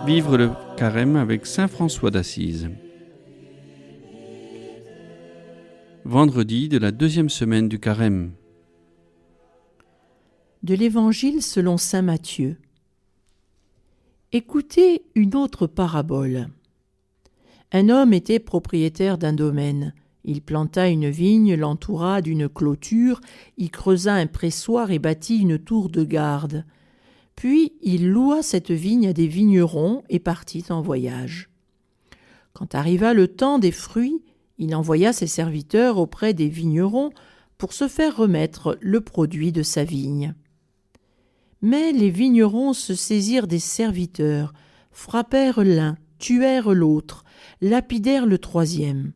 Vivre le carême avec saint François d'Assise. Vendredi de la 2e semaine du carême. De l'Évangile selon saint Matthieu. Écoutez une autre parabole. Un homme était propriétaire d'un domaine. Il planta une vigne, l'entoura d'une clôture, y creusa un pressoir et bâtit une tour de garde. Puis il loua cette vigne à des vignerons et partit en voyage. Quand arriva le temps des fruits, il envoya ses serviteurs auprès des vignerons pour se faire remettre le produit de sa vigne. Mais les vignerons se saisirent des serviteurs, frappèrent l'un, tuèrent l'autre, lapidèrent le troisième.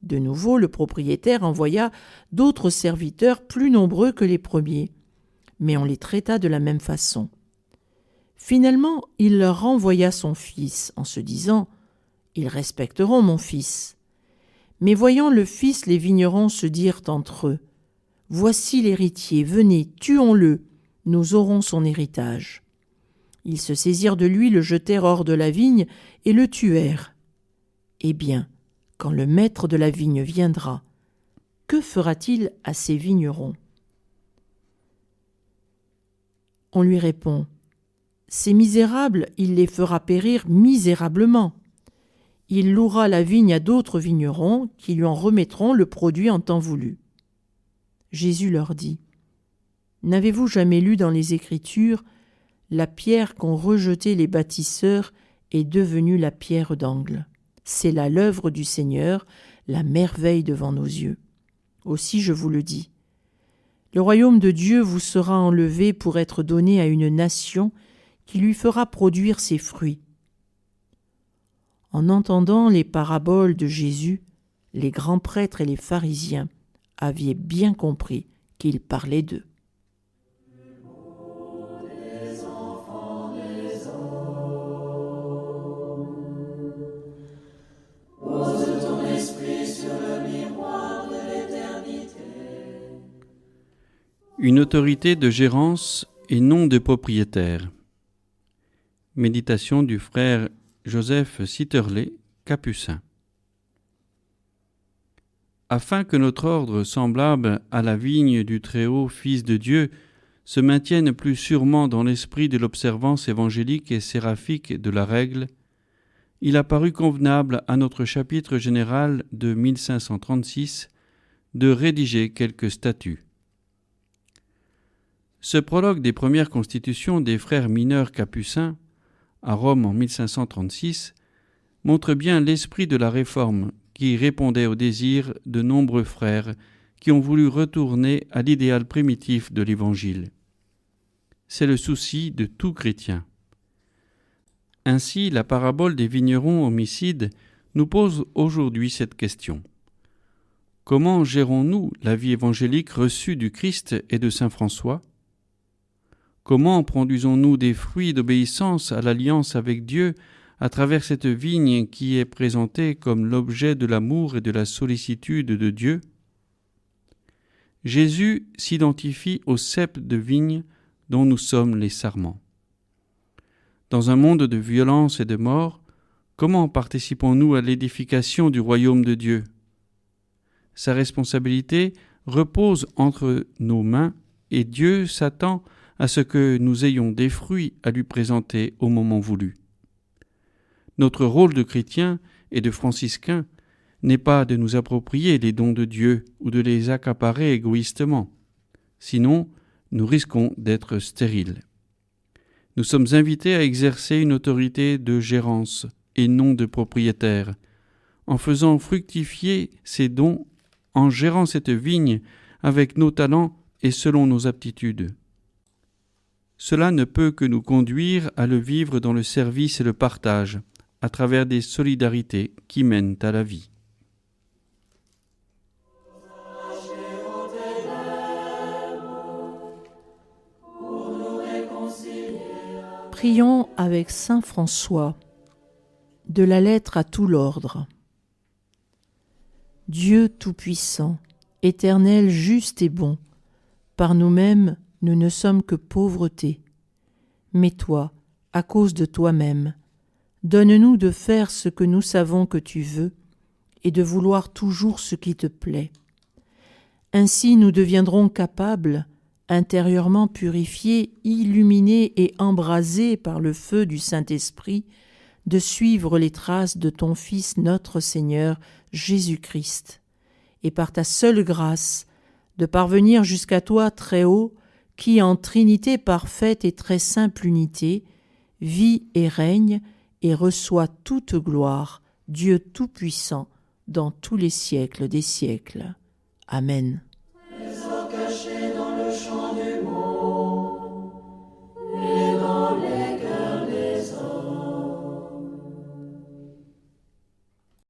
De nouveau, le propriétaire envoya d'autres serviteurs plus nombreux que les premiers, mais on les traita de la même façon. Finalement, il leur renvoya son fils en se disant « Ils respecteront mon fils ». Mais voyant le fils, les vignerons se dirent entre eux « Voici l'héritier, venez, tuons-le, nous aurons son héritage ». Ils se saisirent de lui, le jetèrent hors de la vigne et le tuèrent. Eh bien, quand le maître de la vigne viendra, que fera-t-il à ces vignerons ? On lui répond « Ces misérables, il les fera périr misérablement. Il louera la vigne à d'autres vignerons qui lui en remettront le produit en temps voulu. » Jésus leur dit « N'avez-vous jamais lu dans les Écritures, la pierre qu'ont rejetée les bâtisseurs est devenue la pierre d'angle. C'est là l'œuvre du Seigneur, la merveille devant nos yeux. Aussi je vous le dis, le royaume de Dieu vous sera enlevé pour être donné à une nation qui lui fera produire ses fruits. » En entendant les paraboles de Jésus, les grands prêtres et les pharisiens avaient bien compris qu'il parlait d'eux. Une autorité de gérance et non de propriétaire. Méditation du frère Joseph Sitterlé, capucin. Afin que notre ordre semblable à la vigne du Très-Haut Fils de Dieu se maintienne plus sûrement dans l'esprit de l'observance évangélique et séraphique de la règle, il a paru convenable à notre chapitre général de 1536 de rédiger quelques statuts. Ce prologue des premières constitutions des frères mineurs capucins, à Rome en 1536, montre bien l'esprit de la réforme qui répondait aux désirs de nombreux frères qui ont voulu retourner à l'idéal primitif de l'Évangile. C'est le souci de tout chrétien. Ainsi, la parabole des vignerons homicides nous pose aujourd'hui cette question. Comment gérons-nous la vie évangélique reçue du Christ et de saint François ? Comment produisons-nous des fruits d'obéissance à l'alliance avec Dieu à travers cette vigne qui est présentée comme l'objet de l'amour et de la sollicitude de Dieu ? Jésus s'identifie au cep de vigne dont nous sommes les sarments. Dans un monde de violence et de mort, comment participons-nous à l'édification du royaume de Dieu ? Sa responsabilité repose entre nos mains et Dieu s'attend à ce que nous ayons des fruits à lui présenter au moment voulu. Notre rôle de chrétien et de franciscain n'est pas de nous approprier les dons de Dieu ou de les accaparer égoïstement. Sinon, nous risquons d'être stériles. Nous sommes invités à exercer une autorité de gérance et non de propriétaire, en faisant fructifier ces dons, en gérant cette vigne avec nos talents et selon nos aptitudes. Cela ne peut que nous conduire à le vivre dans le service et le partage, à travers des solidarités qui mènent à la vie. Prions avec saint François, de la lettre à tout l'ordre. Dieu Tout-Puissant, Éternel, juste et bon, par nous-mêmes, nous ne sommes que pauvreté. Mais toi, à cause de toi-même, Donne-nous de faire ce que nous savons que tu veux et de vouloir toujours ce qui te plaît. Ainsi nous deviendrons capables, intérieurement purifiés, illuminés et embrasés par le feu du Saint-Esprit, de suivre les traces de ton Fils notre Seigneur Jésus-Christ, et par ta seule grâce, de parvenir jusqu'à toi très haut, qui en Trinité parfaite et très simple unité, vit et règne et reçoit toute gloire, Dieu Tout-Puissant, dans tous les siècles des siècles. Amen.